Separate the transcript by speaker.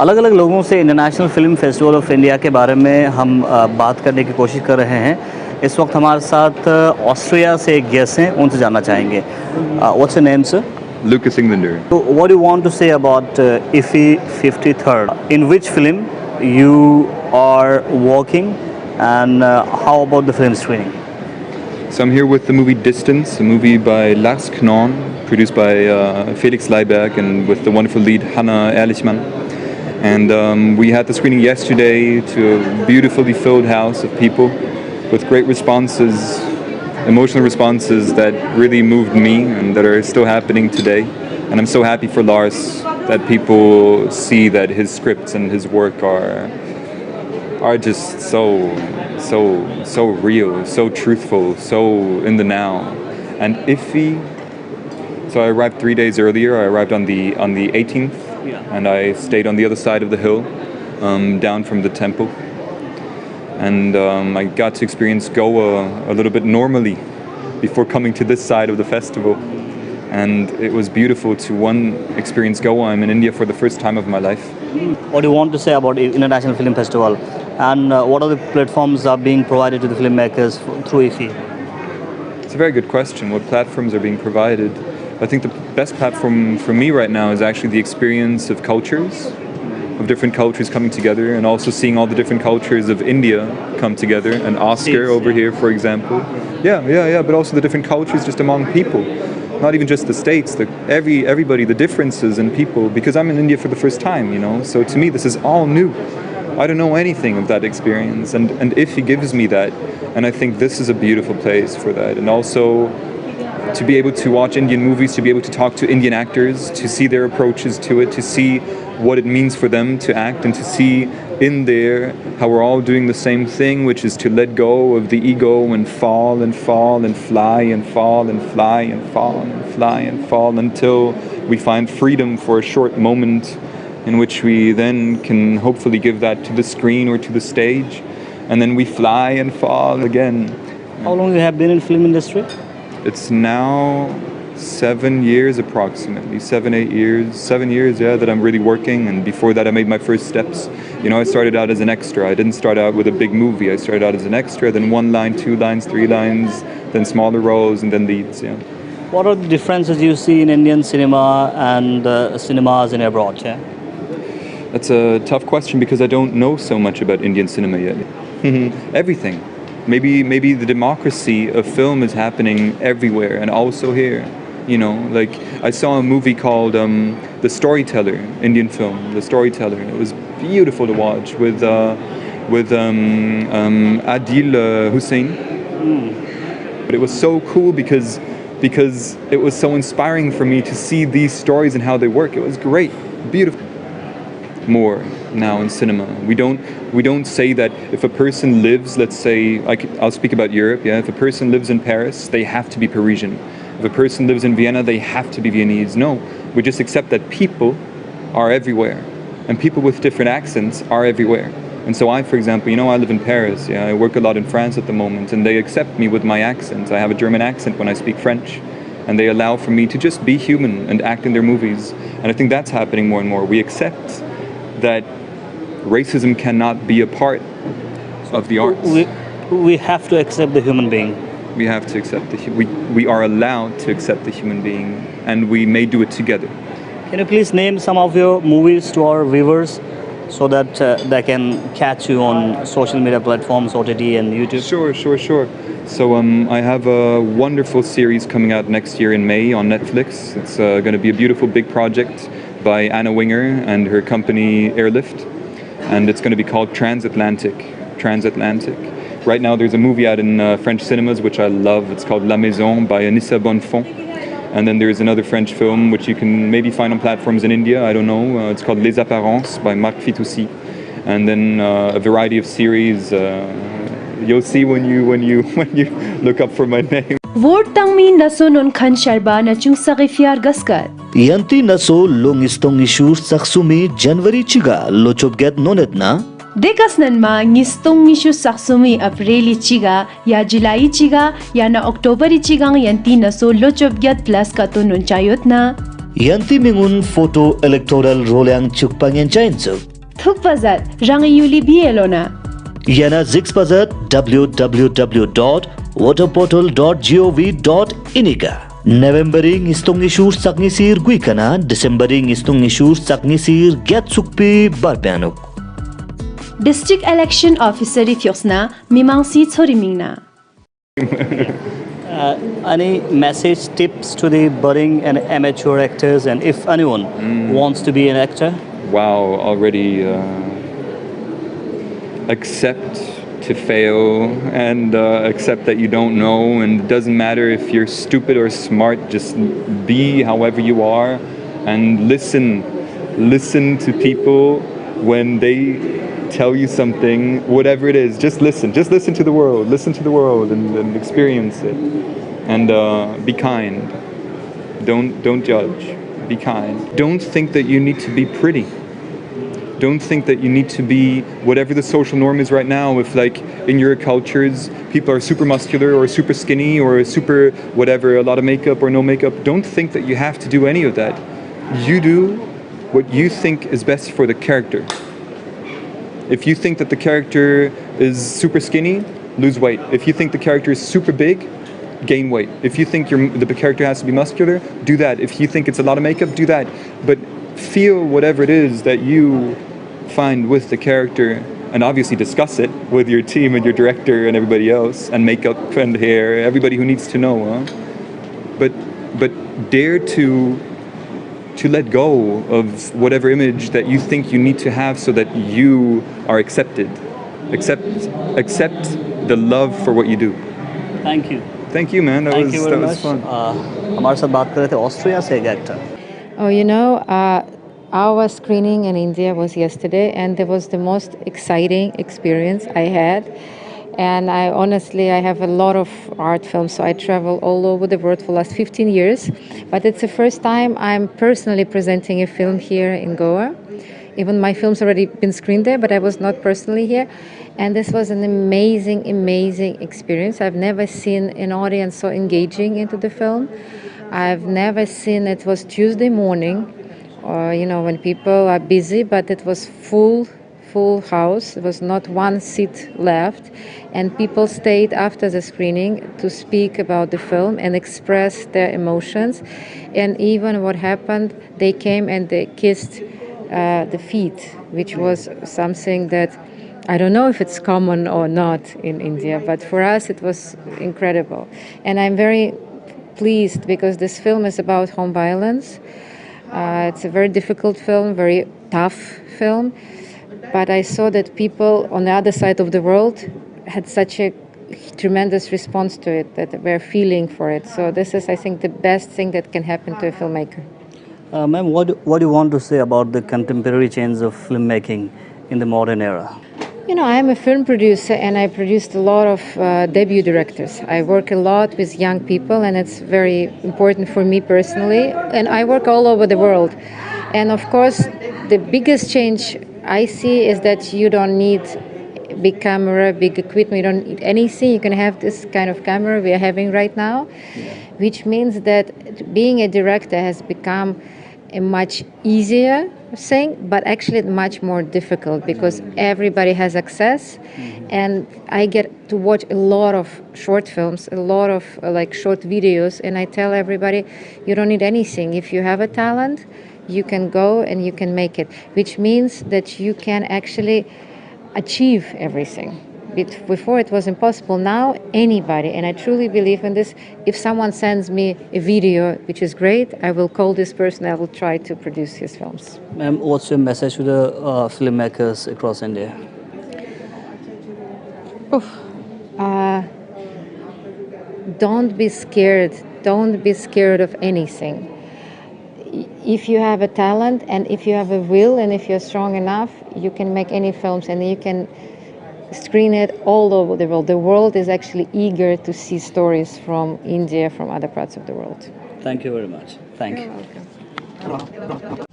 Speaker 1: अलग अलग लोगों से international film festival of India के बारे में हम बात करने की कोशिश कर रहे हैं। इस वक्त हमारे साथ ऑस्ट्रिया से एक गेस्ट हैं, उनसे जानना चाहेंगे। What's your name sir?
Speaker 2: Lucas Englander.
Speaker 1: So what do you want to say about IFFI 53rd? In which film you are working, and how about the film screening?
Speaker 2: So I'm here with the movie Distance, a movie by Lars Knon, produced by Felix Leiberg and with the wonderful lead Hannah Ehrlichman. And we had the screening yesterday to a beautifully filled house of people with great responses, emotional responses that really moved me and that are still happening today. And I'm so happy for Lars that people see that his scripts and his work are just so real, so truthful, so in the now. And IFFI, so I arrived 3 days earlier. I arrived on the 18th, and I stayed on the other side of the hill, down from the temple. And I got to experience Goa a little bit normally before coming to this side of the festival. And it was beautiful to experience Goa. I'm in India for the first time of my life.
Speaker 1: What do you want to say about International Film Festival? And what are the platforms are being provided to the filmmakers through IFFI?
Speaker 2: It's a very good question. What platforms are being provided? I think the best platform for me right now is actually the experience of cultures, of different cultures coming together, and also seeing all the different cultures of India come together. And Oscar over here, for example. Yeah. But also the different cultures just among people. Not even just the states, everybody, the differences in people. Because I'm in India for the first time, So to me, this is all new. I don't know anything of that experience, and IFFI gives me that. And I think this is a beautiful place for that. And also to be able to watch Indian movies, to be able to talk to Indian actors, to see their approaches to it, to see what it means for them to act, and to see in there how we're all doing the same thing, which is to let go of the ego and fall and fall and fly and fall and fly and fall and fly and fall until we find freedom for a short moment in which we then can hopefully give that to the screen or to the stage, and then we fly and fall again.
Speaker 1: How long you have been in film industry?
Speaker 2: It's now 7 years approximately, 7 years, that I'm really working. And before that I made my first steps. I started out as an extra. I didn't start out with a big movie. I started out as an extra, then 1 line, 2 lines, 3 lines, then smaller roles, and then leads.
Speaker 1: What are the differences you see in Indian cinema and cinemas in abroad?
Speaker 2: That's a tough question because I don't know so much about Indian cinema yet. Everything. Maybe the democracy of film is happening everywhere, and also here. Like I saw a movie called The Storyteller, Indian film, The Storyteller. It was beautiful to watch with Adil Hussain. But it was so cool because it was so inspiring for me to see these stories and how they work. It was great, beautiful. More now in cinema. We don't say that if a person lives, let's say, I'll speak about Europe. If a person lives in Paris, they have to be Parisian. If a person lives in Vienna, they have to be Viennese. No, we just accept that people are everywhere, and people with different accents are everywhere. And so I, for example, I live in Paris. I work a lot in France at the moment, and they accept me with my accent. I have a German accent when I speak French. And they allow for me to just be human and act in their movies. And I think that's happening more and more. We accept that racism cannot be a part of the arts.
Speaker 1: We have to accept the human being.
Speaker 2: We have to accept we are allowed to accept the human being, and we may do it together.
Speaker 1: Can you please name some of your movies to our viewers so that they can catch you on social media platforms, OTT and YouTube?
Speaker 2: Sure. So I have a wonderful series coming out next year in May on Netflix. It's going to be a beautiful big project by Anna Winger and her company Airlift, and it's going to be called Transatlantic. Right now there's a movie out in French cinemas which I love. It's called La Maison by Anissa Bonnefond. And then there's another French film which you can maybe find on platforms in India, I don't know. It's called Les Apparences by Marc Fitoussi. And then a variety of series. You'll see when you look up for my name.
Speaker 3: Word tang mi naso non khan sharba na chung sagifiar gaskat.
Speaker 4: Yanti naso longistong ishu saksumi January chiga lochop get nonet na.
Speaker 3: Dekas nan ma ngistong ishu saksumi Aprili chiga ya July chiga ya na October chiga yanti naso lochop get plus ka to nun chayot na.
Speaker 4: Yanti mingun photo electoral role yang chukpang yan chain so.
Speaker 3: Thuk pazat rang yuli bielona.
Speaker 4: Yana Zix Pazat www.waterportal.gov.in ka. Novembering istong isur sakni sir guikana, Decembering istong isur sakni sir get sukpi barpianuk.
Speaker 3: District Election Officer Fiosna Mimangsi Chorimingna.
Speaker 1: Any message, tips to the budding and amateur actors, and if anyone wants to be an actor?
Speaker 2: Wow, already accept to fail and accept that you don't know, and it doesn't matter if you're stupid or smart, just be however you are and listen to people when they tell you something, whatever it is, just listen to the world and experience it, and be kind, don't judge, be kind, don't think that you need to be pretty. Don't think that you need to be whatever the social norm is right now. If like in your cultures, people are super muscular or super skinny or super whatever, a lot of makeup or no makeup, don't think that you have to do any of that. You do what you think is best for the character. If you think that the character is super skinny, lose weight. If you think the character is super big, gain weight. If you think the character has to be muscular, do that. If you think it's a lot of makeup, do that. But feel whatever it is that you find with the character, and obviously discuss it with your team and your director and everybody else, and makeup and hair, everybody who needs to know. But dare to let go of whatever image that you think you need to have so that you are accepted. Accept the love for what you do.
Speaker 1: Thank you.
Speaker 2: Thank you, man. That
Speaker 1: Thank you very
Speaker 2: was
Speaker 1: much.
Speaker 2: fun.
Speaker 1: हमारे साथ बात कर रहे थे Austria से एक actor.
Speaker 5: Oh, our screening in India was yesterday, and it was the most exciting experience I had. And I have a lot of art films, so I travel all over the world for the last 15 years. But it's the first time I'm personally presenting a film here in Goa. Even my film's already been screened there, but I was not personally here. And this was an amazing, amazing experience. I've never seen an audience so engaging into the film. I've never seen, it was Tuesday morning, when people are busy, but it was full house. There was not one seat left, and people stayed after the screening to speak about the film and express their emotions. And even what happened, they came and they kissed the feet, which was something that I don't know if it's common or not in India, but for us it was incredible. And I'm very pleased because this film is about home violence. It's a very difficult film, very tough film, but I saw that people on the other side of the world had such a tremendous response to it, that we're feeling for it. So this is, I think, the best thing that can happen to a filmmaker.
Speaker 1: Ma'am, what do you want to say about the contemporary change of filmmaking in the modern era?
Speaker 5: I'm a film producer, and I produced a lot of debut directors. I work a lot with young people, and it's very important for me personally. And I work all over the world. And of course, the biggest change I see is that you don't need big camera, big equipment, you don't need anything. You can have this kind of camera we are having right now, which means that being a director has become a much easier thing, but actually much more difficult because everybody has access. And I get to watch a lot of short films, a lot of short videos, and I tell everybody, you don't need anything. If you have a talent, you can go and you can make it, which means that you can actually achieve everything. Before it was impossible. Now anybody, and I truly believe in this, if someone sends me a video which is great, I will call this person, I will try to produce his films.
Speaker 1: Ma'am, what's your message to the filmmakers across India?
Speaker 5: Don't be scared. Don't be scared of anything. If you have a talent and if you have a will and if you're strong enough, you can make any films and you can screen it all over the world. The world is actually eager to see stories from India, from other parts of the world.
Speaker 1: Thank you very much. Thank you.
Speaker 5: You're welcome.